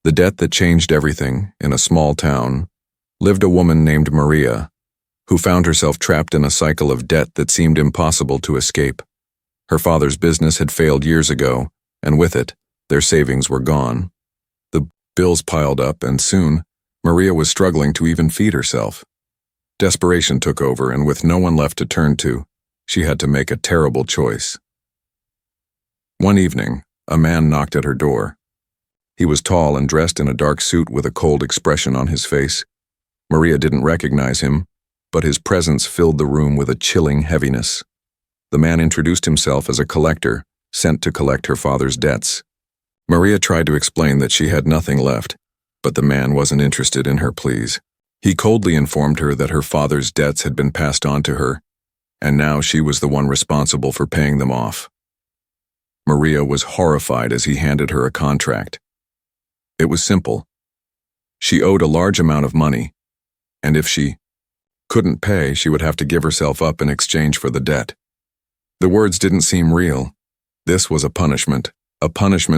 The debt that changed everything, in a small town, lived a woman named Maria, who found herself trapped in a cycle of debt that seemed impossible to escape. Her father's business had failed years ago, and with it, their savings were gone. The bills piled up, and soon, Maria was struggling to even feed herself. Desperation took over, and with no one left to turn to, she had to make a terrible choice. One evening, a man knocked at her door. He was tall and dressed in a dark suit with a cold expression on his face. Maria didn't recognize him, but his presence filled the room with a chilling heaviness. The man introduced himself as a collector, sent to collect her father's debts. Maria tried to explain that she had nothing left, but the man wasn't interested in her pleas. He coldly informed her that her father's debts had been passed on to her, and now she was the one responsible for paying them off. Maria was horrified as he handed her a contract. It was simple. She owed a large amount of money, and if she couldn't pay, she would have to give herself up in exchange for the debt. The words didn't seem real. This was a punishment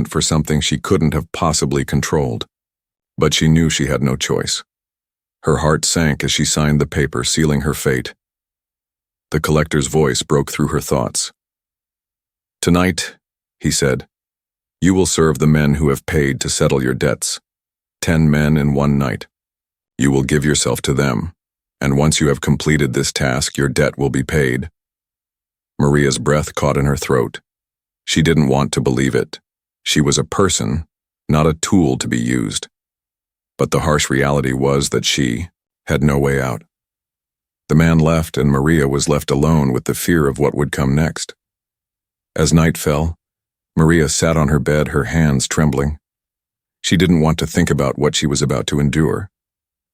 for something she couldn't have possibly controlled. But she knew she had no choice. Her heart sank as she signed the paper sealing her fate. The collector's voice broke through her thoughts. "Tonight," he said, "you will serve the men who have paid to settle your debts. 10 men in one night. You will give yourself to them, and once you have completed this task, your debt will be paid." Maria's breath caught in her throat. She didn't want to believe it. She was a person, not a tool to be used. But the harsh reality was that she had no way out. The man left, and Maria was left alone with the fear of what would come next. As night fell, Maria sat on her bed, her hands trembling. She didn't want to think about what she was about to endure.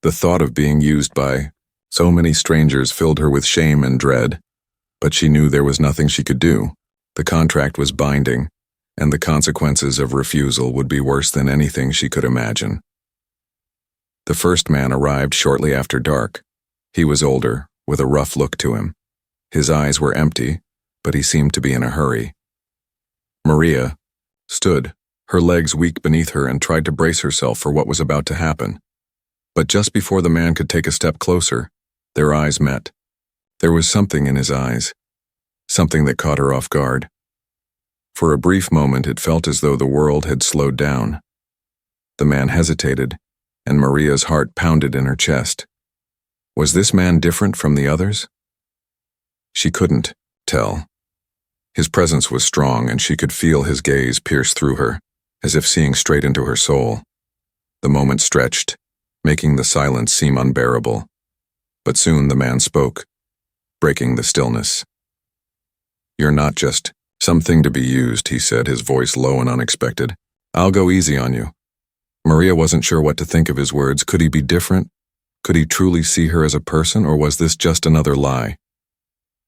The thought of being used by so many strangers filled her with shame and dread, but she knew there was nothing she could do. The contract was binding, and the consequences of refusal would be worse than anything she could imagine. The first man arrived shortly after dark. He was older, with a rough look to him. His eyes were empty, but he seemed to be in a hurry. Maria stood, her legs weak beneath her, and tried to brace herself for what was about to happen. But just before the man could take a step closer, their eyes met. There was something in his eyes, something that caught her off guard. For a brief moment, it felt as though the world had slowed down. The man hesitated, and Maria's heart pounded in her chest. Was this man different from the others? She couldn't tell. His presence was strong, and she could feel his gaze pierce through her, as if seeing straight into her soul. The moment stretched, making the silence seem unbearable. But soon the man spoke, breaking the stillness. "You're not just something to be used," he said, his voice low and unexpected. "I'll go easy on you." Maria wasn't sure what to think of his words. Could he be different? Could he truly see her as a person, or was this just another lie?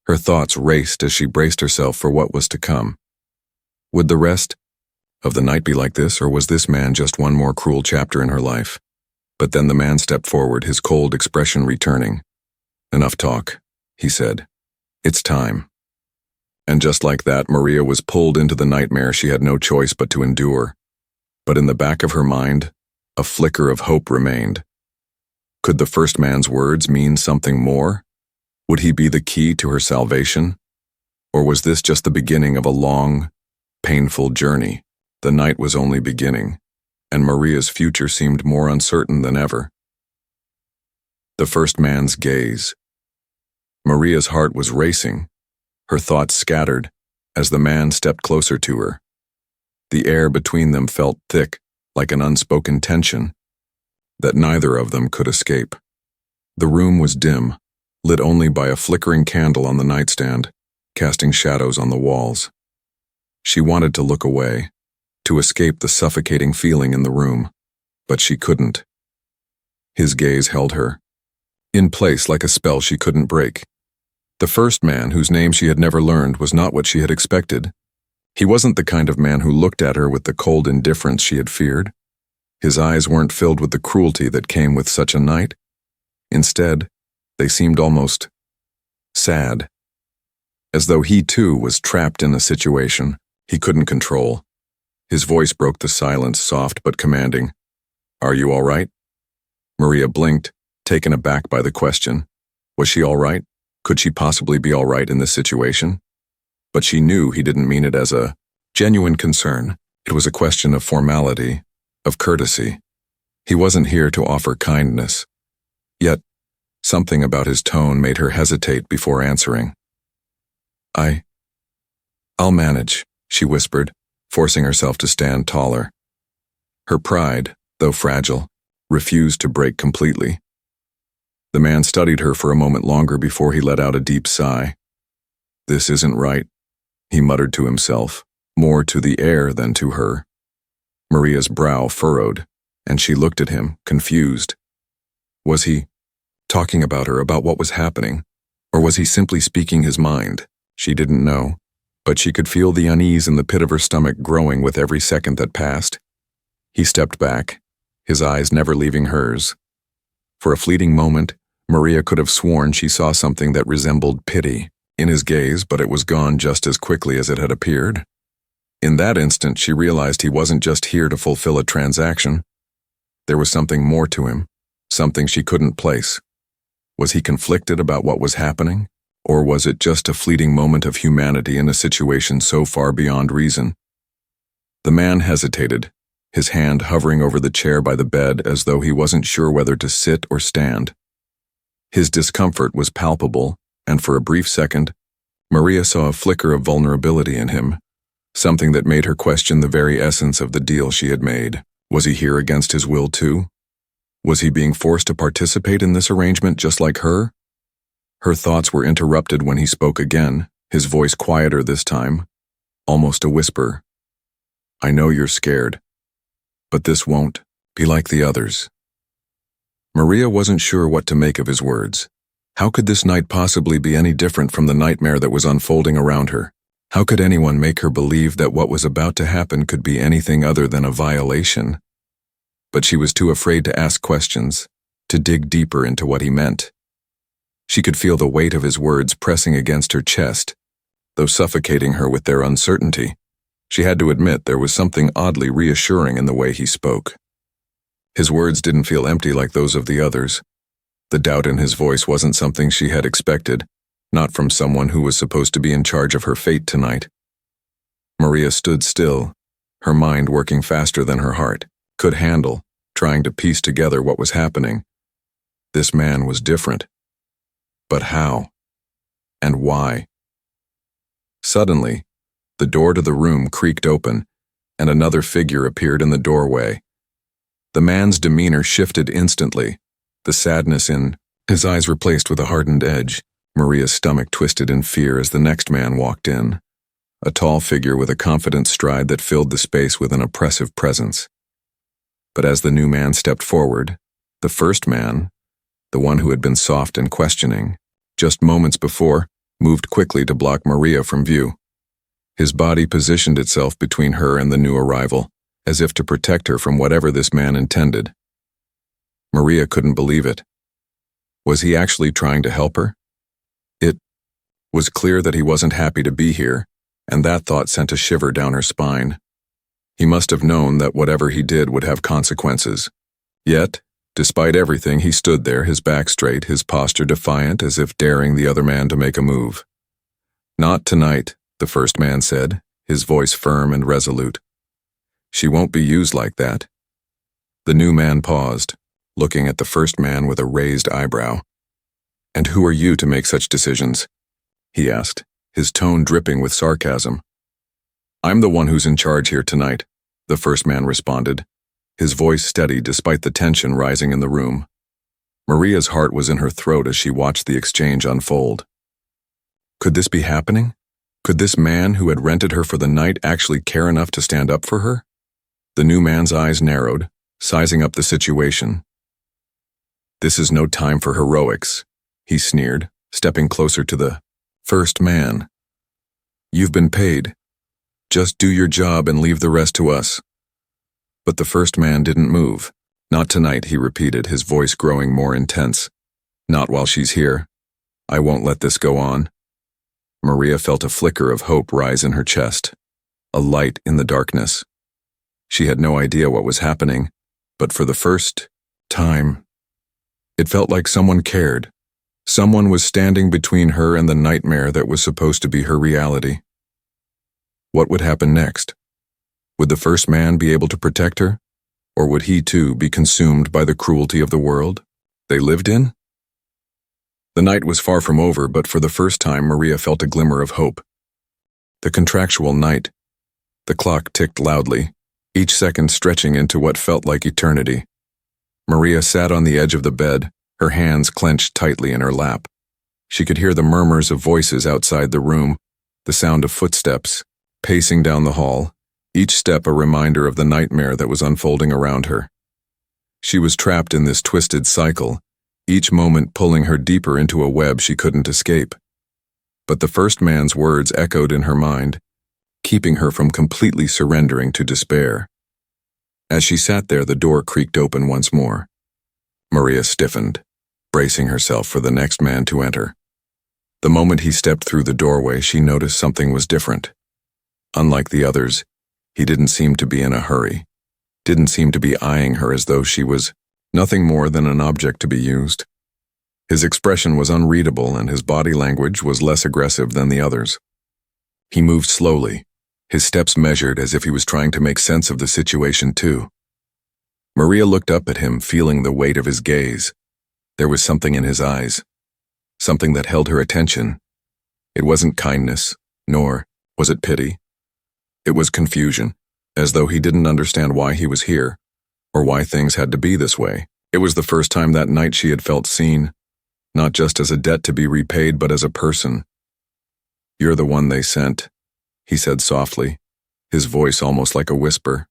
Her thoughts raced as she braced herself for what was to come. Would the rest of the night be like this, or was this man just one more cruel chapter in her life? But then the man stepped forward, his cold expression returning. "Enough talk," he said. "It's time." And just like that, Maria was pulled into the nightmare she had no choice but to endure. But in the back of her mind, a flicker of hope remained. Could the first man's words mean something more? Would he be the key to her salvation? Or was this just the beginning of a long, painful journey? The night was only beginning, and Maria's future seemed more uncertain than ever. The first man's gaze. Maria's heart was racing, her thoughts scattered, as the man stepped closer to her. The air between them felt thick, like an unspoken tension that neither of them could escape. The room was dim, lit only by a flickering candle on the nightstand, casting shadows on the walls. She wanted to look away, to escape the suffocating feeling in the room, but she couldn't. His gaze held her, in place like a spell she couldn't break. The first man, whose name she had never learned, was not what she had expected. He wasn't the kind of man who looked at her with the cold indifference she had feared. His eyes weren't filled with the cruelty that came with such a night. Instead, they seemed almost sad, as though he too was trapped in a situation he couldn't control. His voice broke the silence, soft but commanding. Are you all right? Maria blinked, taken aback by the question. Was she all right? Could she possibly be all right in this situation? But she knew he didn't mean it as a genuine concern. It was a question of formality, of courtesy. He wasn't here to offer kindness. Yet, something about his tone made her hesitate before answering. I'll manage, she whispered, forcing herself to stand taller. Her pride, though fragile, refused to break completely. The man studied her for a moment longer before he let out a deep sigh. This isn't right, he muttered to himself, more to the air than to her. Maria's brow furrowed, and she looked at him, confused. Was he talking about her, about what was happening, or was he simply speaking his mind? She didn't know, but she could feel the unease in the pit of her stomach growing with every second that passed. He stepped back, his eyes never leaving hers. For a fleeting moment, Maria could have sworn she saw something that resembled pity in his gaze, but it was gone just as quickly as it had appeared. In that instant, she realized he wasn't just here to fulfill a transaction. There was something more to him, something she couldn't place. Was he conflicted about what was happening, or was it just a fleeting moment of humanity in a situation so far beyond reason? The man hesitated, his hand hovering over the chair by the bed as though he wasn't sure whether to sit or stand. His discomfort was palpable, and for a brief second, Maria saw a flicker of vulnerability in him, something that made her question the very essence of the deal she had made. Was he here against his will too? Was he being forced to participate in this arrangement just like her? Her thoughts were interrupted when he spoke again, his voice quieter this time, almost a whisper. I know you're scared, but this won't be like the others. Maria wasn't sure what to make of his words. How could this night possibly be any different from the nightmare that was unfolding around her? How could anyone make her believe that what was about to happen could be anything other than a violation? But she was too afraid to ask questions, to dig deeper into what he meant. She could feel the weight of his words pressing against her chest, though suffocating her with their uncertainty. She had to admit there was something oddly reassuring in the way he spoke. His words didn't feel empty like those of the others. The doubt in his voice wasn't something she had expected, not from someone who was supposed to be in charge of her fate tonight. Maria stood still, her mind working faster than her heart could handle, trying to piece together what was happening. This man was different. But how? And why? Suddenly, the door to the room creaked open, and another figure appeared in the doorway. The man's demeanor shifted instantly, the sadness in his eyes replaced with a hardened edge. Maria's stomach twisted in fear as the next man walked in, a tall figure with a confident stride that filled the space with an oppressive presence. But as the new man stepped forward, the first man, the one who had been soft and questioning, just moments before, moved quickly to block Maria from view. His body positioned itself between her and the new arrival, as if to protect her from whatever this man intended. Maria couldn't believe it. Was he actually trying to help her? It was clear that he wasn't happy to be here, and that thought sent a shiver down her spine. He must have known that whatever he did would have consequences. Yet, despite everything, he stood there, his back straight, his posture defiant, as if daring the other man to make a move. Not tonight, the first man said, his voice firm and resolute. She won't be used like that. The new man paused, looking at the first man with a raised eyebrow. And who are you to make such decisions? He asked, his tone dripping with sarcasm. I'm the one who's in charge here tonight, the first man responded, his voice steady despite the tension rising in the room. Maria's heart was in her throat as she watched the exchange unfold. Could this be happening? Could this man who had rented her for the night actually care enough to stand up for her? The new man's eyes narrowed, sizing up the situation. This is no time for heroics, he sneered, stepping closer to the first man. You've been paid. Just do your job and leave the rest to us. But the first man didn't move. Not tonight, he repeated, his voice growing more intense. Not while she's here. I won't let this go on. Maria felt a flicker of hope rise in her chest, a light in the darkness. She had no idea what was happening, but for the first time, it felt like someone cared. Someone was standing between her and the nightmare that was supposed to be her reality. What would happen next? Would the first man be able to protect her? Or would he too be consumed by the cruelty of the world they lived in? The night was far from over, but for the first time Maria felt a glimmer of hope. The contractual night. The clock ticked loudly, each second stretching into what felt like eternity. Maria sat on the edge of the bed, her hands clenched tightly in her lap. She could hear the murmurs of voices outside the room, the sound of footsteps, pacing down the hall, each step a reminder of the nightmare that was unfolding around her. She was trapped in this twisted cycle, each moment pulling her deeper into a web she couldn't escape. But the first man's words echoed in her mind, keeping her from completely surrendering to despair. As she sat there, the door creaked open once more. Maria stiffened, bracing herself for the next man to enter. The moment he stepped through the doorway, she noticed something was different. Unlike the others, he didn't seem to be in a hurry, didn't seem to be eyeing her as though she was nothing more than an object to be used. His expression was unreadable and his body language was less aggressive than the others. He moved slowly, his steps measured as if he was trying to make sense of the situation too. Maria looked up at him, feeling the weight of his gaze. There was something in his eyes, something that held her attention. It wasn't kindness, nor was it pity. It was confusion, as though he didn't understand why he was here, or why things had to be this way. It was the first time that night she had felt seen, not just as a debt to be repaid, but as a person. "You're the one they sent," he said softly, his voice almost like a whisper.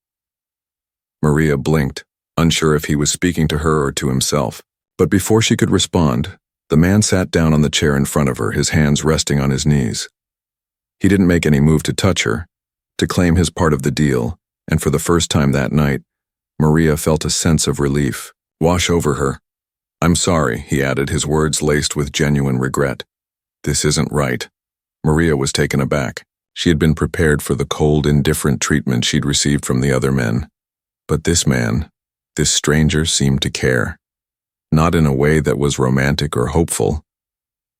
Maria blinked, unsure if he was speaking to her or to himself. But before she could respond, the man sat down on the chair in front of her, his hands resting on his knees. He didn't make any move to touch her, to claim his part of the deal, and for the first time that night, Maria felt a sense of relief wash over her. "I'm sorry," he added, his words laced with genuine regret. "This isn't right." Maria was taken aback. She had been prepared for the cold, indifferent treatment she'd received from the other men. But this man, this stranger, seemed to care. Not in a way that was romantic or hopeful,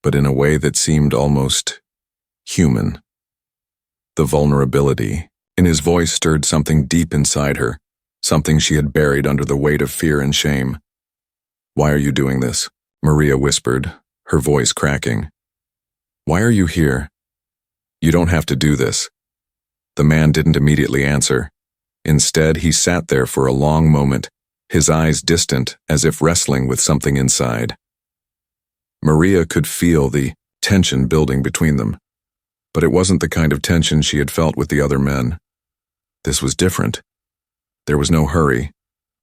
but in a way that seemed almost human. The vulnerability in his voice stirred something deep inside her, something she had buried under the weight of fear and shame. "Why are you doing this?" Maria whispered, her voice cracking. "Why are you here? You don't have to do this." The man didn't immediately answer. Instead, he sat there for a long moment, his eyes distant, as if wrestling with something inside. Maria could feel the tension building between them, but it wasn't the kind of tension she had felt with the other men. This was different. There was no hurry,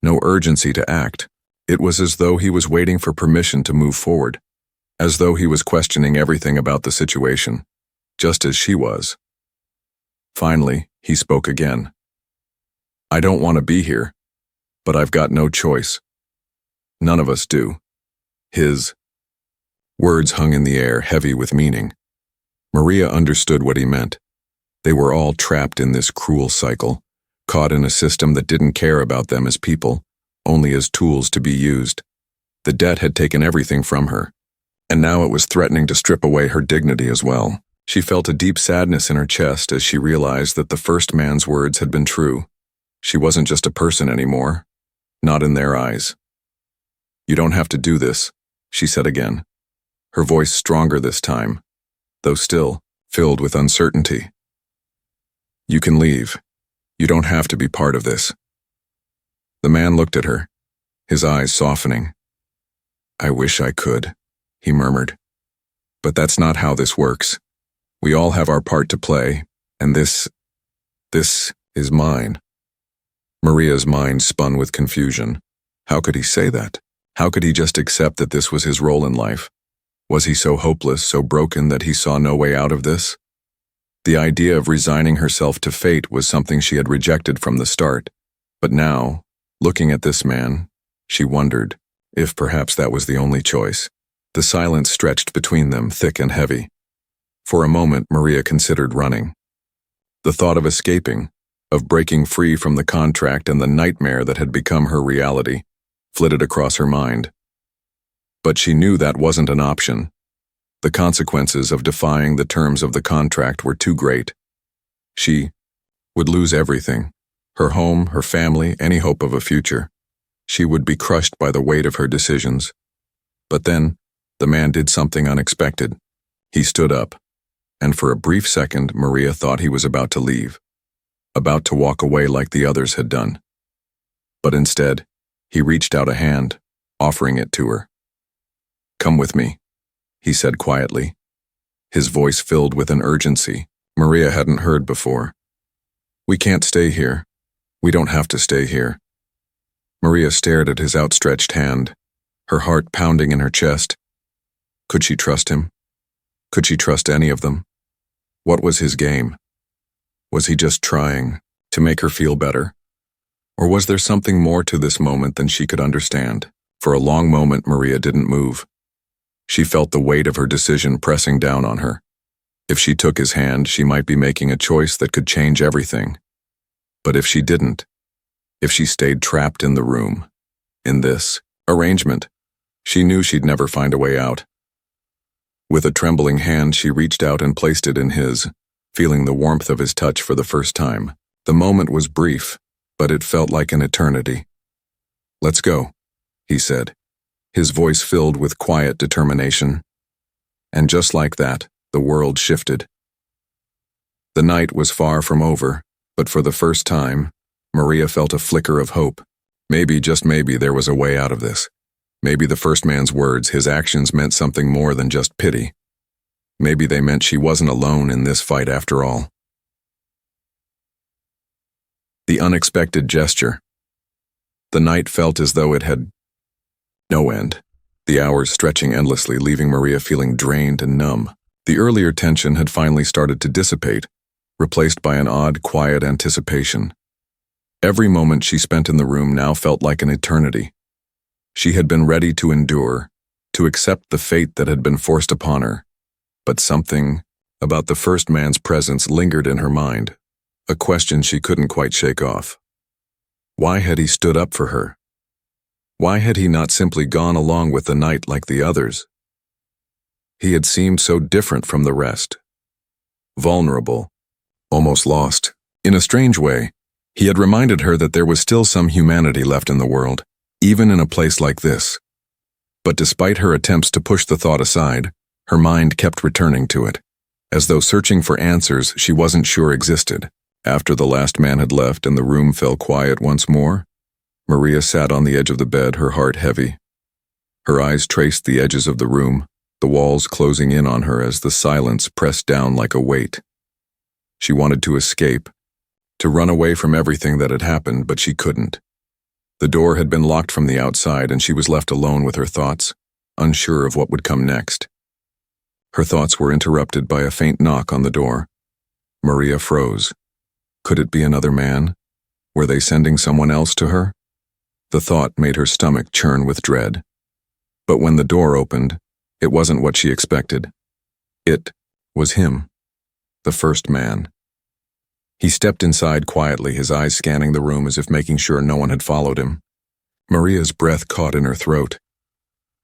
no urgency to act. It was as though he was waiting for permission to move forward, as though he was questioning everything about the situation, just as she was. Finally, he spoke again. "I don't want to be here, but I've got no choice. None of us do." His words hung in the air, heavy with meaning. Maria understood what he meant. They were all trapped in this cruel cycle, caught in a system that didn't care about them as people, only as tools to be used. The debt had taken everything from her, and now it was threatening to strip away her dignity as well. She felt a deep sadness in her chest as she realized that the first man's words had been true. She wasn't just a person anymore, not in their eyes. "You don't have to do this," she said again, her voice stronger this time, though still filled with uncertainty. "You can leave. You don't have to be part of this." The man looked at her, his eyes softening. "I wish I could," he murmured. "But that's not how this works. We all have our part to play, and this is mine." Maria's mind spun with confusion. How could he say that? How could he just accept that this was his role in life? Was he so hopeless, so broken that he saw no way out of this? The idea of resigning herself to fate was something she had rejected from the start. But now, looking at this man, she wondered if perhaps that was the only choice. The silence stretched between them, thick and heavy. For a moment, Maria considered running. The thought of escaping, of breaking free from the contract and the nightmare that had become her reality, flitted across her mind. But she knew that wasn't an option. The consequences of defying the terms of the contract were too great. She would lose everything: her home, her family, any hope of a future. She would be crushed by the weight of her decisions. But then, the man did something unexpected. He stood up, and for a brief second, Maria thought he was about to leave, about to walk away like the others had done. But instead, he reached out a hand, offering it to her. "Come with me," he said quietly, his voice filled with an urgency Maria hadn't heard before. "We can't stay here. We don't have to stay here." Maria stared at his outstretched hand, her heart pounding in her chest. Could she trust him? Could she trust any of them? What was his game? Was he just trying to make her feel better? Or was there something more to this moment than she could understand? For a long moment, Maria didn't move. She felt the weight of her decision pressing down on her. If she took his hand, she might be making a choice that could change everything. But if she didn't, if she stayed trapped in the room, in this arrangement, she knew she'd never find a way out. With a trembling hand, she reached out and placed it in his, feeling the warmth of his touch for the first time. The moment was brief, but it felt like an eternity. "Let's go," he said, his voice filled with quiet determination. And just like that, the world shifted. The night was far from over, but for the first time, Maria felt a flicker of hope. Maybe, just maybe, there was a way out of this. Maybe the first man's words, his actions, meant something more than just pity. Maybe they meant she wasn't alone in this fight after all. The unexpected gesture. The night felt as though it had no end, the hours stretching endlessly, leaving Maria feeling drained and numb. The earlier tension had finally started to dissipate, replaced by an odd, quiet anticipation. Every moment she spent in the room now felt like an eternity. She had been ready to endure, to accept the fate that had been forced upon her. But something about the first man's presence lingered in her mind, a question she couldn't quite shake off. Why had he stood up for her? Why had he not simply gone along with the night like the others? He had seemed so different from the rest. Vulnerable, almost lost. In a strange way, he had reminded her that there was still some humanity left in the world, even in a place like this. But despite her attempts to push the thought aside, her mind kept returning to it, as though searching for answers she wasn't sure existed. After the last man had left and the room fell quiet once more, Maria sat on the edge of the bed, her heart heavy. Her eyes traced the edges of the room, the walls closing in on her as the silence pressed down like a weight. She wanted to escape, to run away from everything that had happened, but she couldn't. The door had been locked from the outside, and she was left alone with her thoughts, unsure of what would come next. Her thoughts were interrupted by a faint knock on the door. Maria froze. Could it be another man? Were they sending someone else to her? The thought made her stomach churn with dread. But when the door opened, it wasn't what she expected. It was him, the first man. He stepped inside quietly, his eyes scanning the room as if making sure no one had followed him. Maria's breath caught in her throat.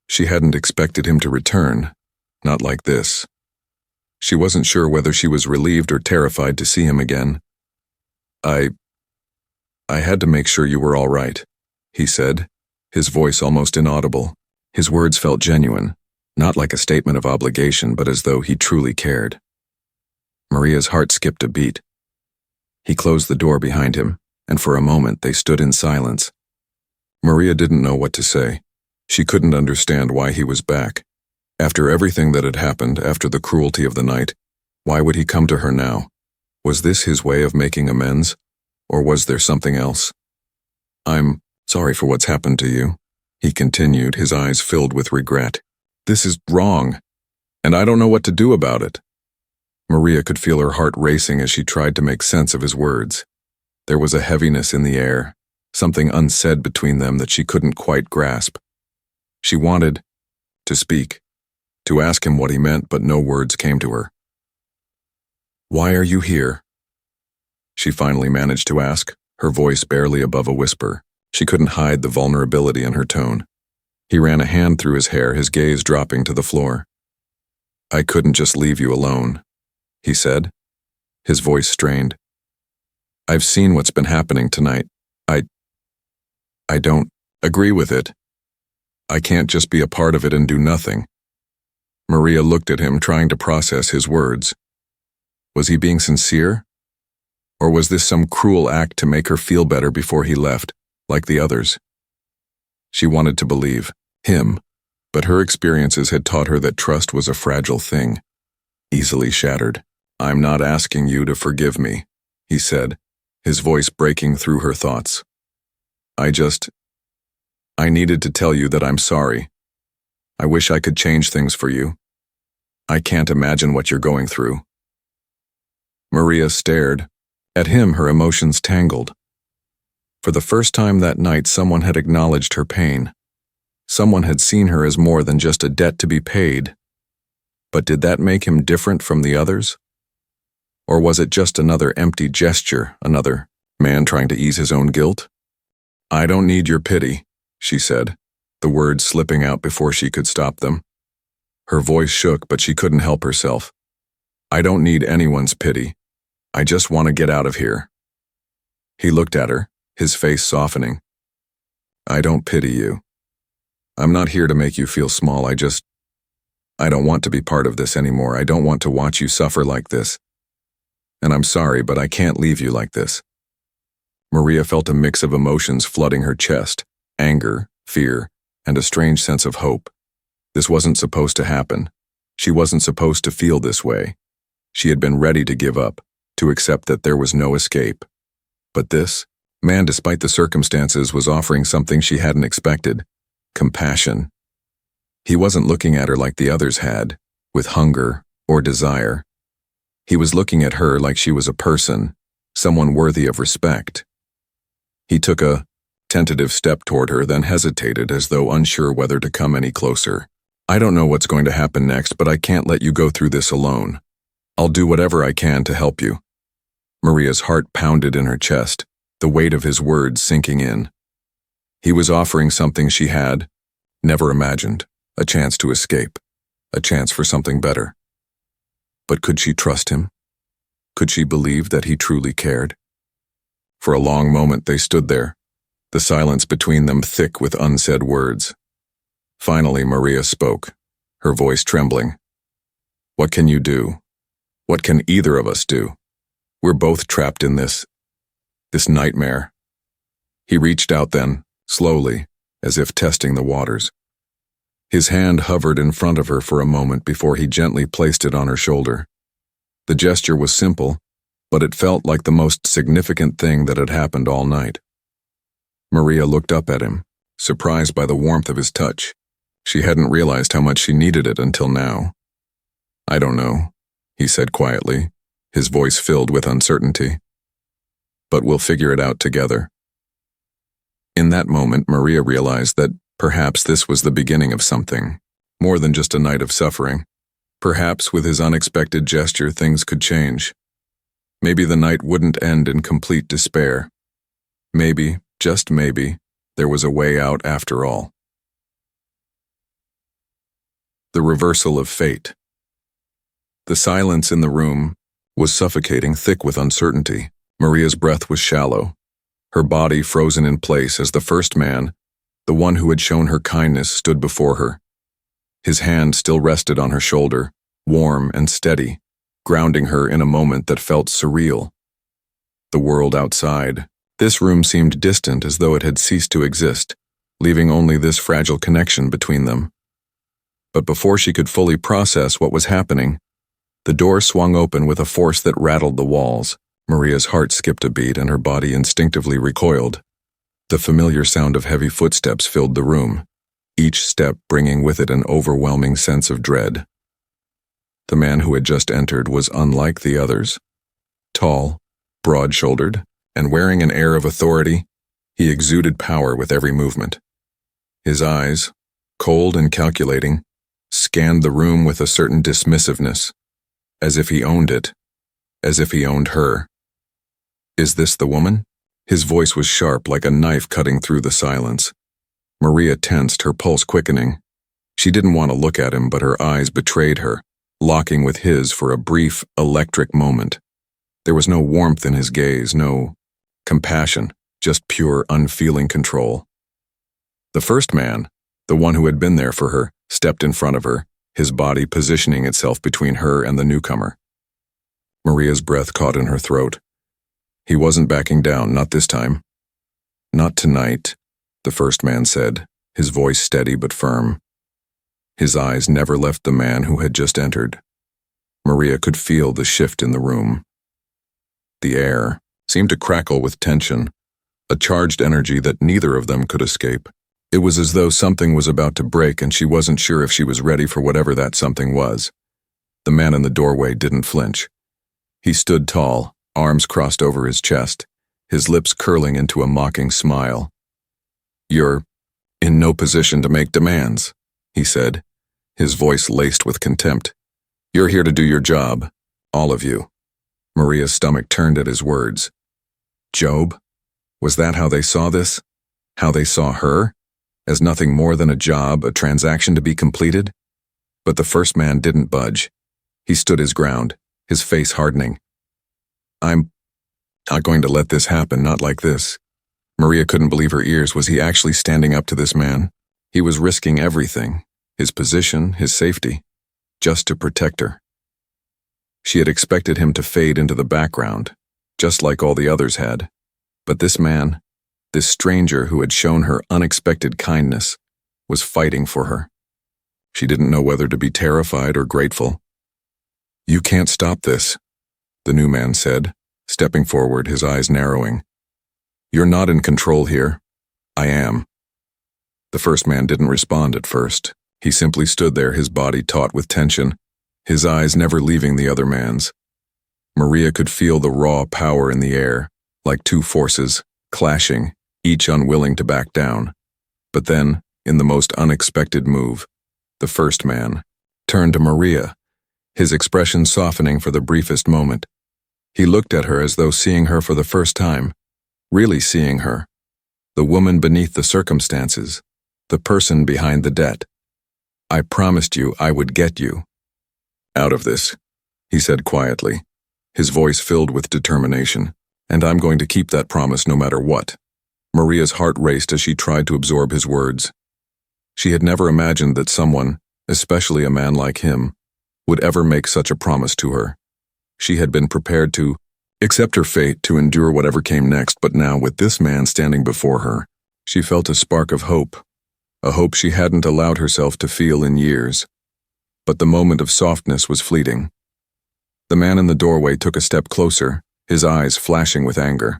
She hadn't expected him to return, not like this. She wasn't sure whether she was relieved or terrified to see him again. I had to make sure you were all right," he said, his voice almost inaudible. His words felt genuine, not like a statement of obligation, but as though he truly cared. Maria's heart skipped a beat. He closed the door behind him, and for a moment they stood in silence. Maria didn't know what to say. She couldn't understand why he was back. After everything that had happened, after the cruelty of the night, why would he come to her now? Was this his way of making amends, or was there something else? "I'm sorry for what's happened to you," he continued, his eyes filled with regret. "This is wrong, and I don't know what to do about it." Maria could feel her heart racing as she tried to make sense of his words. There was a heaviness in the air, something unsaid between them that she couldn't quite grasp. She wanted to speak, to ask him what he meant, but no words came to her. "Why are you here?" she finally managed to ask, her voice barely above a whisper. She couldn't hide the vulnerability in her tone. He ran a hand through his hair, his gaze dropping to the floor. "I couldn't just leave you alone," he said, his voice strained. "I've seen what's been happening tonight. I don't agree with it. I can't just be a part of it and do nothing." Maria looked at him, trying to process his words. Was he being sincere? Or was this some cruel act to make her feel better before he left, like the others? She wanted to believe him, but her experiences had taught her that trust was a fragile thing, easily shattered. "I'm not asking you to forgive me," he said, his voice breaking through her thoughts. I needed to tell you that I'm sorry. I wish I could change things for you. I can't imagine what you're going through." Maria stared. At him, her emotions tangled. For the first time that night, someone had acknowledged her pain. Someone had seen her as more than just a debt to be paid. But did that make him different from the others? Or was it just another empty gesture, another man trying to ease his own guilt? "I don't need your pity," she said, the words slipping out before she could stop them. Her voice shook, but she couldn't help herself. "I don't need anyone's pity. I just want to get out of here." He looked at her, his face softening. "I don't pity you. I'm not here to make you feel small. I don't want to be part of this anymore. I don't want to watch you suffer like this. And I'm sorry, but I can't leave you like this." Maria felt a mix of emotions flooding her chest, anger, fear, and a strange sense of hope. This wasn't supposed to happen. She wasn't supposed to feel this way. She had been ready to give up, to accept that there was no escape. But this man, despite the circumstances, was offering something she hadn't expected: compassion. He wasn't looking at her like the others had, with hunger or desire. He was looking at her like she was a person, someone worthy of respect. He took a tentative step toward her, then hesitated as though unsure whether to come any closer. "I don't know what's going to happen next, but I can't let you go through this alone. I'll do whatever I can to help you." Maria's heart pounded in her chest, the weight of his words sinking in. He was offering something she had never imagined, a chance to escape, a chance for something better. But could she trust him? Could she believe that he truly cared? For a long moment they stood there, the silence between them thick with unsaid words. Finally, Maria spoke, her voice trembling. "What can you do? What can either of us do? We're both trapped in this nightmare." He reached out then, slowly, as if testing the waters. His hand hovered in front of her for a moment before he gently placed it on her shoulder. The gesture was simple, but it felt like the most significant thing that had happened all night. Maria looked up at him, surprised by the warmth of his touch. She hadn't realized how much she needed it until now. "I don't know," he said quietly, his voice filled with uncertainty. "But we'll figure it out together." In that moment, Maria realized that perhaps this was the beginning of something, more than just a night of suffering. Perhaps with his unexpected gesture, things could change. Maybe the night wouldn't end in complete despair. Maybe, just maybe, there was a way out after all. The reversal of fate. The silence in the room was suffocating, thick with uncertainty. Maria's breath was shallow, her body frozen in place as the first man, the one who had shown her kindness, stood before her. His hand still rested on her shoulder, warm and steady, grounding her in a moment that felt surreal. The world outside, this room seemed distant, as though it had ceased to exist, leaving only this fragile connection between them. But before she could fully process what was happening, the door swung open with a force that rattled the walls. Maria's heart skipped a beat and her body instinctively recoiled. The familiar sound of heavy footsteps filled the room, each step bringing with it an overwhelming sense of dread. The man who had just entered was unlike the others. Tall, broad-shouldered, and wearing an air of authority, he exuded power with every movement. His eyes, cold and calculating, scanned the room with a certain dismissiveness, as if he owned it, as if he owned her. Is this the woman? His voice was sharp like a knife cutting through the silence. Maria tensed, her pulse quickening. She didn't want to look at him, but her eyes betrayed her, locking with his for a brief, electric moment. There was no warmth in his gaze, no compassion, just pure, unfeeling control. The first man, the one who had been there for her, stepped in front of her, his body positioning itself between her and the newcomer. Maria's breath caught in her throat. He wasn't backing down, not this time. Not tonight, the first man said, his voice steady but firm. His eyes never left the man who had just entered. Maria could feel the shift in the room. The air seemed to crackle with tension, a charged energy that neither of them could escape. It was as though something was about to break and she wasn't sure if she was ready for whatever that something was. The man in the doorway didn't flinch. He stood tall, arms crossed over his chest, his lips curling into a mocking smile. "You're in no position to make demands," he said, his voice laced with contempt. "You're here to do your job, all of you." Maria's stomach turned at his words. Job? Was that how they saw this? How they saw her? As nothing more than a job, a transaction to be completed? But the first man didn't budge. He stood his ground, his face hardening. "I'm not going to let this happen, not like this." Maria couldn't believe her ears. Was he actually standing up to this man? He was risking everything, his position, his safety, just to protect her. She had expected him to fade into the background, just like all the others had. But this man, this stranger who had shown her unexpected kindness, was fighting for her. She didn't know whether to be terrified or grateful. "You can't stop this," the new man said, stepping forward, his eyes narrowing. "You're not in control here. I am." The first man didn't respond at first. He simply stood there, his body taut with tension, his eyes never leaving the other man's. Maria could feel the raw power in the air, like two forces, clashing, each unwilling to back down. But then, in the most unexpected move, the first man turned to Maria, his expression softening for the briefest moment. He looked at her as though seeing her for the first time, really seeing her, the woman beneath the circumstances, the person behind the debt. "I promised you I would get you out of this," he said quietly, his voice filled with determination. "And I'm going to keep that promise no matter what." Maria's heart raced as she tried to absorb his words. She had never imagined that someone, especially a man like him, would ever make such a promise to her. She had been prepared to accept her fate, to endure whatever came next, but now, with this man standing before her, she felt a spark of hope, a hope she hadn't allowed herself to feel in years. But the moment of softness was fleeting. The man in the doorway took a step closer, his eyes flashing with anger.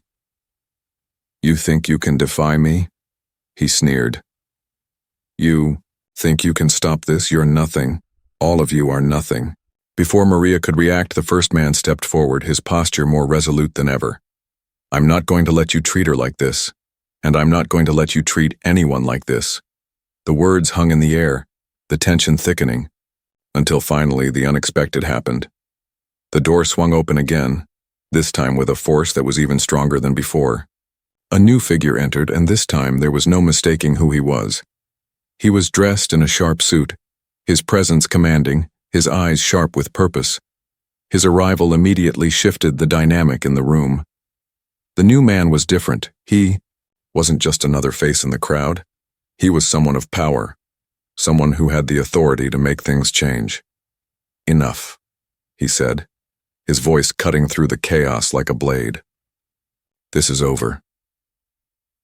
"You think you can defy me?" he sneered. "You think you can stop this? You're nothing. All of you are nothing." Before Maria could react, the first man stepped forward, his posture more resolute than ever. "I'm not going to let you treat her like this, and I'm not going to let you treat anyone like this." The words hung in the air, the tension thickening, until finally the unexpected happened. The door swung open again, this time with a force that was even stronger than before. A new figure entered, and this time there was no mistaking who he was. He was dressed in a sharp suit, his presence commanding, his eyes sharp with purpose. His arrival immediately shifted the dynamic in the room. The new man was different. He wasn't just another face in the crowd. He was someone of power, someone who had the authority to make things change. "Enough," he said, his voice cutting through the chaos like a blade. "This is over."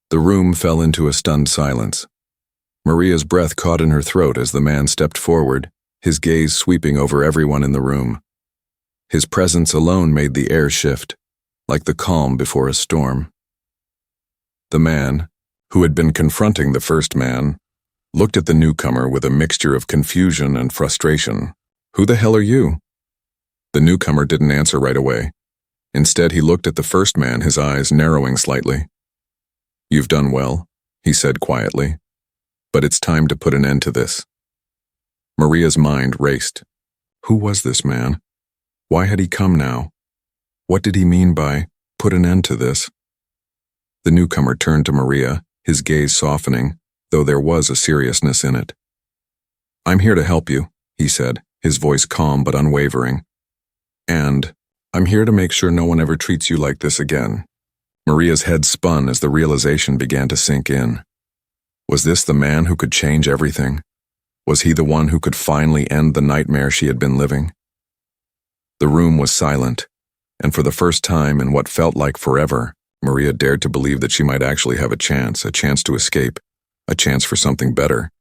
The room fell into a stunned silence. Maria's breath caught in her throat as the man stepped forward, his gaze sweeping over everyone in the room. His presence alone made the air shift, like the calm before a storm. The man, who had been confronting the first man, looked at the newcomer with a mixture of confusion and frustration. "Who the hell are you?" The newcomer didn't answer right away. Instead, he looked at the first man, his eyes narrowing slightly. "You've done well," he said quietly, "but it's time to put an end to this." Maria's mind raced. Who was this man? Why had he come now? What did he mean by, put an end to this. The newcomer turned to Maria, his gaze softening, though there was a seriousness in it. "I'm here to help you," he said, his voice calm but unwavering. "And I'm here to make sure no one ever treats you like this again." Maria's head spun as the realization began to sink in. Was this the man who could change everything? Was he the one who could finally end the nightmare she had been living? The room was silent, and for the first time in what felt like forever, Maria dared to believe that she might actually have a chance to escape, a chance for something better.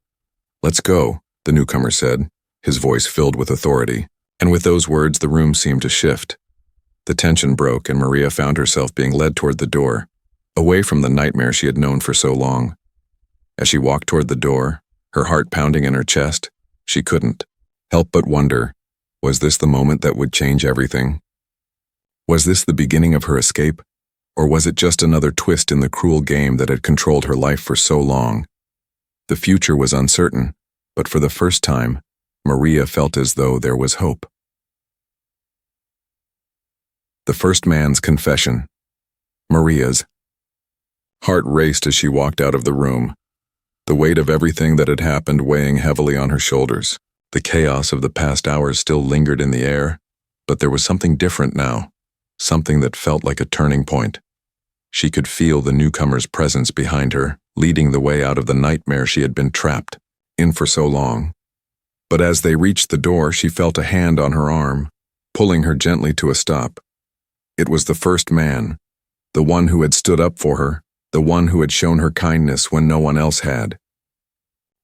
"Let's go," the newcomer said, his voice filled with authority, and with those words the room seemed to shift. The tension broke and Maria found herself being led toward the door, away from the nightmare she had known for so long. As she walked toward the door, her heart pounding in her chest, she couldn't help but wonder, was this the moment that would change everything? Was this the beginning of her escape, or was it just another twist in the cruel game that had controlled her life for so long? The future was uncertain, but for the first time, Maria felt as though there was hope. The first man's confession. Maria's heart raced as she walked out of the room, the weight of everything that had happened weighing heavily on her shoulders. The chaos of the past hours still lingered in the air, but there was something different now, something that felt like a turning point. She could feel the newcomer's presence behind her, leading the way out of the nightmare she had been trapped in for so long. But as they reached the door, she felt a hand on her arm, pulling her gently to a stop. It was the first man, the one who had stood up for her, the one who had shown her kindness when no one else had.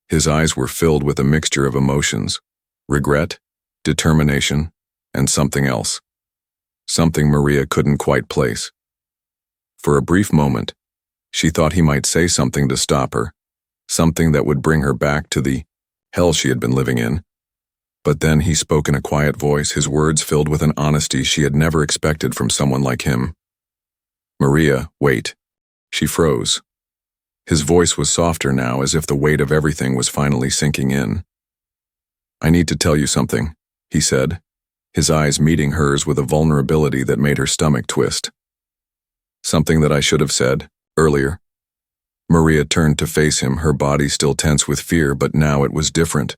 His eyes were filled with a mixture of emotions, regret, determination, and something else. Something Maria couldn't quite place. For a brief moment, she thought he might say something to stop her, something that would bring her back to the hell she had been living in. But then he spoke in a quiet voice, his words filled with an honesty she had never expected from someone like him. "Maria, wait." She froze. His voice was softer now, as if the weight of everything was finally sinking in. "I need to tell you something," he said, his eyes meeting hers with a vulnerability that made her stomach twist. "Something that I should have said earlier." Maria turned to face him, her body still tense with fear, but now it was different.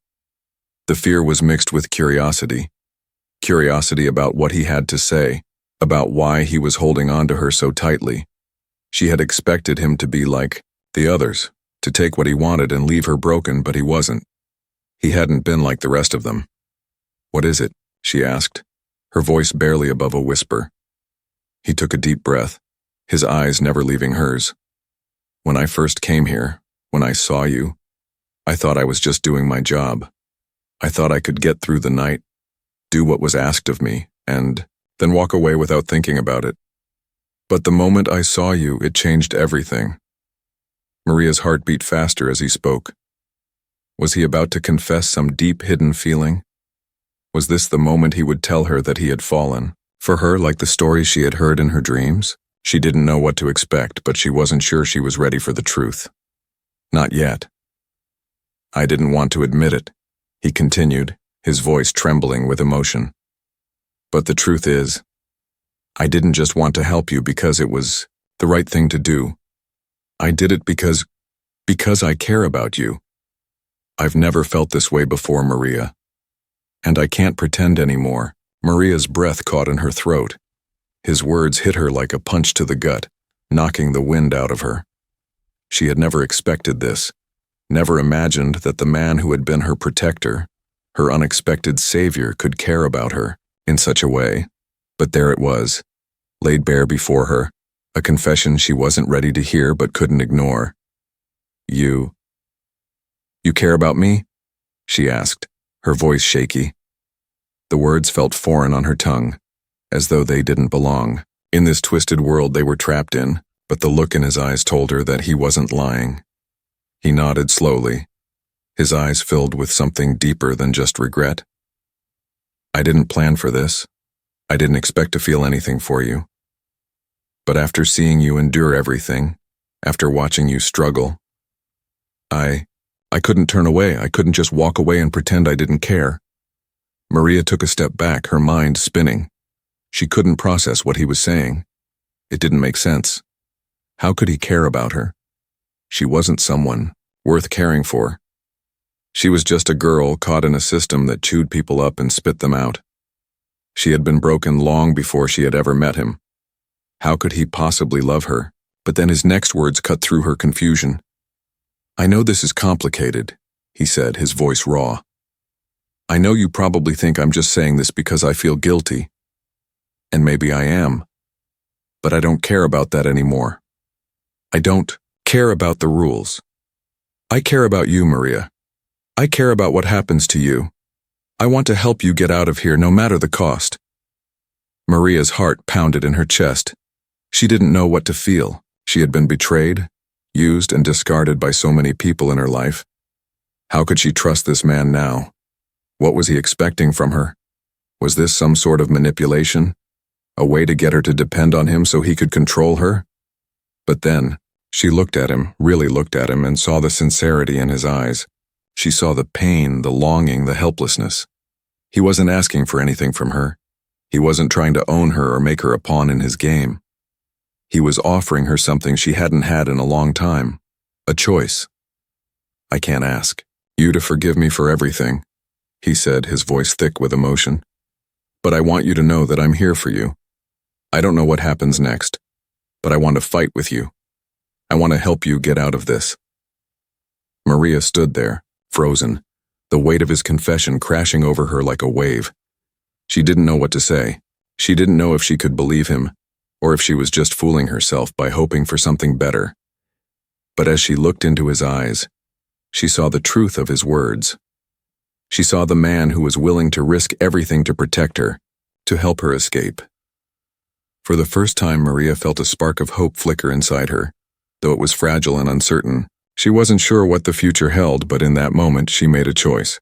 The fear was mixed with curiosity. Curiosity about what he had to say, about why he was holding on to her so tightly. She had expected him to be like the others, to take what he wanted and leave her broken, but he wasn't. He hadn't been like the rest of them. "What is it?" she asked, her voice barely above a whisper. He took a deep breath, his eyes never leaving hers. "When I first came here, when I saw you, I thought I was just doing my job. I thought I could get through the night, do what was asked of me, and then walk away without thinking about it. But the moment I saw you, it changed everything." Maria's heart beat faster as he spoke. Was he about to confess some deep hidden feeling? Was this the moment he would tell her that he had fallen? For her, like the stories she had heard in her dreams? She didn't know what to expect, but she wasn't sure she was ready for the truth. Not yet. "I didn't want to admit it," he continued, his voice trembling with emotion. "But the truth is, I didn't just want to help you because it was the right thing to do. I did it because I care about you. I've never felt this way before, Maria. And I can't pretend anymore." Maria's breath caught in her throat. His words hit her like a punch to the gut, knocking the wind out of her. She had never expected this, never imagined that the man who had been her protector, her unexpected savior, could care about her in such a way. But there it was, laid bare before her, a confession she wasn't ready to hear but couldn't ignore. You care about me?" she asked, her voice shaky. The words felt foreign on her tongue, as though they didn't belong in this twisted world they were trapped in, but the look in his eyes told her that he wasn't lying. He nodded slowly, his eyes filled with something deeper than just regret. "I didn't plan for this. I didn't expect to feel anything for you. But after seeing you endure everything, after watching you struggle, I couldn't turn away. I couldn't just walk away and pretend I didn't care." Maria took a step back, her mind spinning. She couldn't process what he was saying. It didn't make sense. How could he care about her? She wasn't someone worth caring for. She was just a girl caught in a system that chewed people up and spit them out. She had been broken long before she had ever met him. How could he possibly love her? But then his next words cut through her confusion. "I know this is complicated," he said, his voice raw. "I know you probably think I'm just saying this because I feel guilty. And maybe I am. But I don't care about that anymore. I don't care about the rules. I care about you, Maria. I care about what happens to you. I want to help you get out of here no matter the cost." Maria's heart pounded in her chest. She didn't know what to feel. She had been betrayed, used and discarded by so many people in her life. How could she trust this man now? What was he expecting from her? Was this some sort of manipulation? A way to get her to depend on him so he could control her? But then, she looked at him, really looked at him, and saw the sincerity in his eyes. She saw the pain, the longing, the helplessness. He wasn't asking for anything from her. He wasn't trying to own her or make her a pawn in his game. He was offering her something she hadn't had in a long time. A choice. "I can't ask you to forgive me for everything," he said, his voice thick with emotion. "But I want you to know that I'm here for you. I don't know what happens next, but I want to fight with you. I want to help you get out of this." Maria stood there, frozen, the weight of his confession crashing over her like a wave. She didn't know what to say. She didn't know if she could believe him, or if she was just fooling herself by hoping for something better. But as she looked into his eyes, she saw the truth of his words. She saw the man who was willing to risk everything to protect her, to help her escape. For the first time, Maria felt a spark of hope flicker inside her. Though it was fragile and uncertain, she wasn't sure what the future held, but in that moment she made a choice.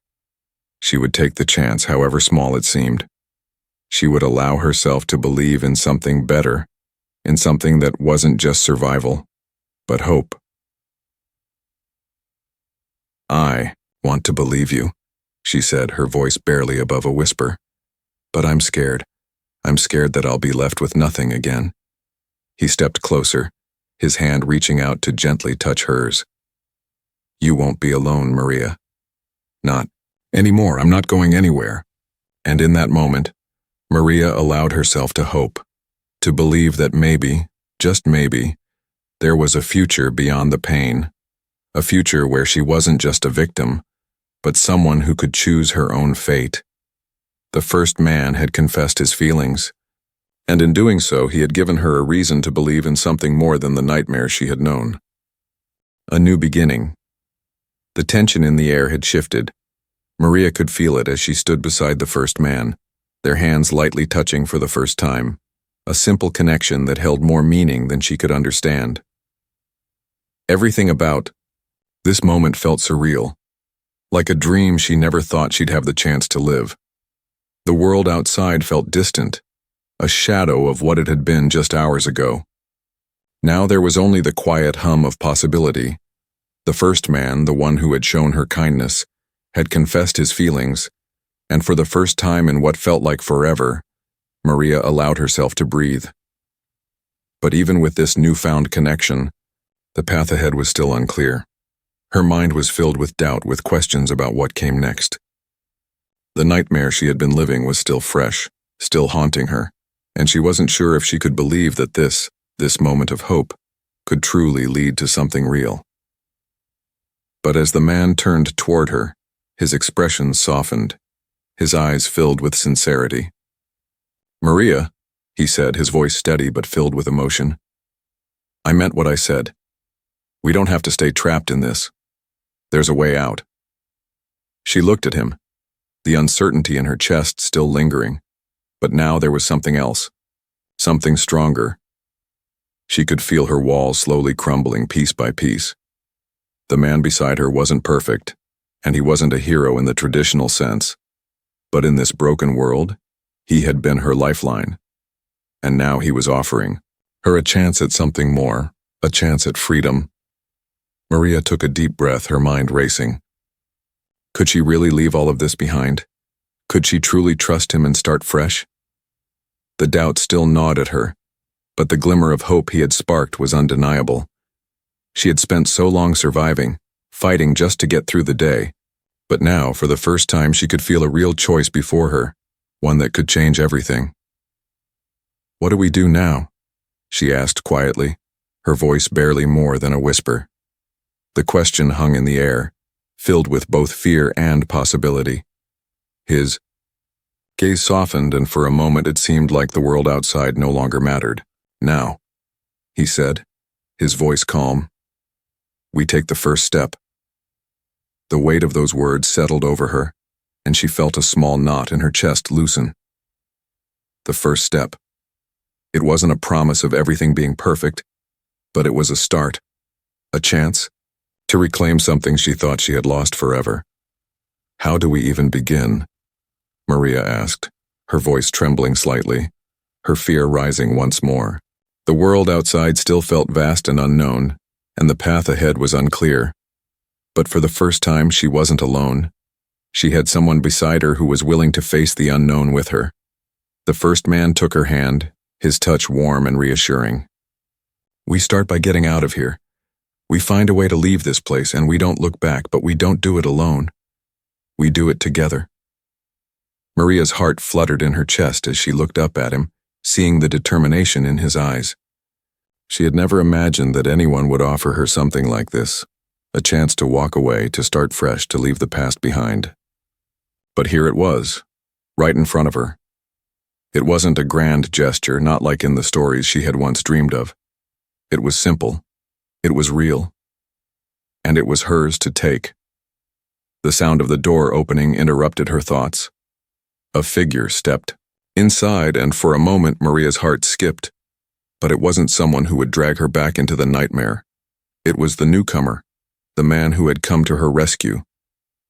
She would take the chance, however small it seemed. She would allow herself to believe in something better, in something that wasn't just survival, but hope. "I want to believe you," she said, her voice barely above a whisper. "But I'm scared. I'm scared that I'll be left with nothing again." He stepped closer, his hand reaching out to gently touch hers. "You won't be alone, Maria. Not anymore. I'm not going anywhere." And in that moment, Maria allowed herself to hope, to believe that maybe, just maybe, there was a future beyond the pain, a future where she wasn't just a victim, but someone who could choose her own fate. The first man had confessed his feelings, and in doing so he had given her a reason to believe in something more than the nightmare she had known. A new beginning. The tension in the air had shifted. Maria could feel it as she stood beside the first man, their hands lightly touching for the first time, a simple connection that held more meaning than she could understand. Everything about this moment felt surreal, like a dream she never thought she'd have the chance to live. The world outside felt distant, a shadow of what it had been just hours ago. Now there was only the quiet hum of possibility. The first man, the one who had shown her kindness, had confessed his feelings, and for the first time in what felt like forever, Maria allowed herself to breathe. But even with this newfound connection, the path ahead was still unclear. Her mind was filled with doubt, with questions about what came next. The nightmare she had been living was still fresh, still haunting her, and she wasn't sure if she could believe that this moment of hope could truly lead to something real. But as the man turned toward her, his expression softened, his eyes filled with sincerity. "Maria," he said, his voice steady but filled with emotion. "I meant what I said. We don't have to stay trapped in this. There's a way out." She looked at him, the uncertainty in her chest still lingering, but now there was something else, something stronger. She could feel her walls slowly crumbling piece by piece. The man beside her wasn't perfect, and he wasn't a hero in the traditional sense. But in this broken world, he had been her lifeline. And now he was offering her a chance at something more, a chance at freedom. Maria took a deep breath, her mind racing. Could she really leave all of this behind? Could she truly trust him and start fresh? The doubt still gnawed at her, but the glimmer of hope he had sparked was undeniable. She had spent so long surviving, fighting just to get through the day, but now, for the first time, she could feel a real choice before her, one that could change everything. "What do we do now?" she asked quietly, her voice barely more than a whisper. The question hung in the air, filled with both fear and possibility. His gaze softened, and for a moment it seemed like the world outside no longer mattered. "Now," he said, his voice calm, "we take the first step." The weight of those words settled over her, and she felt a small knot in her chest loosen. The first step. It wasn't a promise of everything being perfect, but it was a start, a chance, to reclaim something she thought she had lost forever. "How do we even begin?" Maria asked, her voice trembling slightly, her fear rising once more. The world outside still felt vast and unknown, and the path ahead was unclear. But for the first time, she wasn't alone. She had someone beside her who was willing to face the unknown with her. The first man took her hand, his touch warm and reassuring. "We start by getting out of here. We find a way to leave this place, and we don't look back, but we don't do it alone. We do it together." Maria's heart fluttered in her chest as she looked up at him, seeing the determination in his eyes. She had never imagined that anyone would offer her something like this, a chance to walk away, to start fresh, to leave the past behind. But here it was, right in front of her. It wasn't a grand gesture, not like in the stories she had once dreamed of. It was simple. It was real. And it was hers to take. The sound of the door opening interrupted her thoughts. A figure stepped inside, and for a moment Maria's heart skipped. But it wasn't someone who would drag her back into the nightmare. It was the newcomer, the man who had come to her rescue,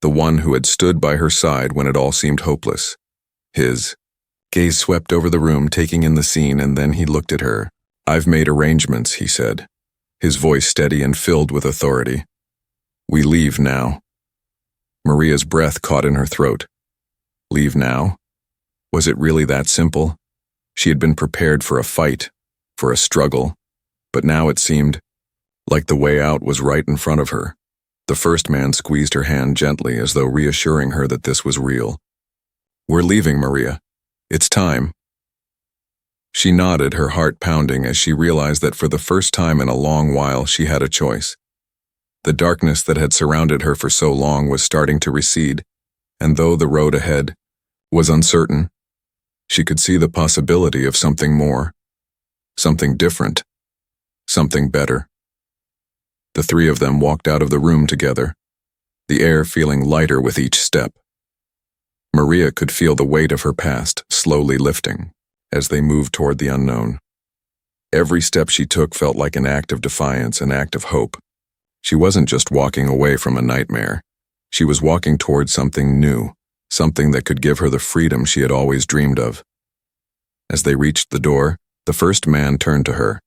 the one who had stood by her side when it all seemed hopeless. His gaze swept over the room, taking in the scene, and then he looked at her. "I've made arrangements," he said, his voice steady and filled with authority. "We leave now." Maria's breath caught in her throat. Leave now? Was it really that simple? She had been prepared for a fight, for a struggle, but now it seemed like the way out was right in front of her. The first man squeezed her hand gently, as though reassuring her that this was real. "We're leaving, Maria. It's time." She nodded, her heart pounding, as she realized that for the first time in a long while she had a choice. The darkness that had surrounded her for so long was starting to recede, and though the road ahead was uncertain, she could see the possibility of something more, something different, something better. The three of them walked out of the room together, the air feeling lighter with each step. Maria could feel the weight of her past slowly lifting as they moved toward the unknown. Every step she took felt like an act of defiance, an act of hope. She wasn't just walking away from a nightmare. She was walking toward something new, something that could give her the freedom she had always dreamed of. As they reached the door, the first man turned to her.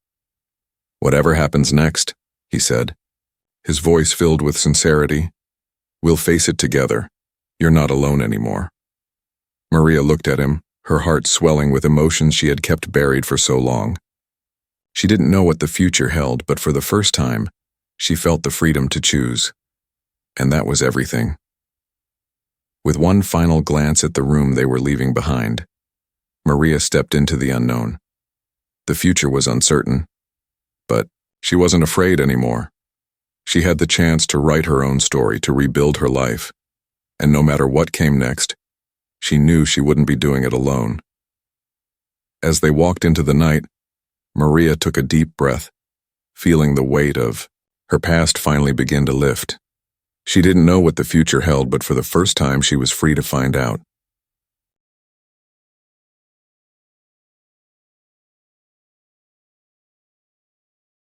"Whatever happens next," he said, his voice filled with sincerity, "we'll face it together. You're not alone anymore." Maria looked at him, her heart swelling with emotions she had kept buried for so long. She didn't know what the future held, but for the first time, she felt the freedom to choose. And that was everything. With one final glance at the room they were leaving behind, Maria stepped into the unknown. The future was uncertain, but she wasn't afraid anymore. She had the chance to write her own story, to rebuild her life, and no matter what came next, she knew she wouldn't be doing it alone. As they walked into the night, Maria took a deep breath, feeling the weight of her past finally begin to lift. She didn't know what the future held, but for the first time she was free to find out.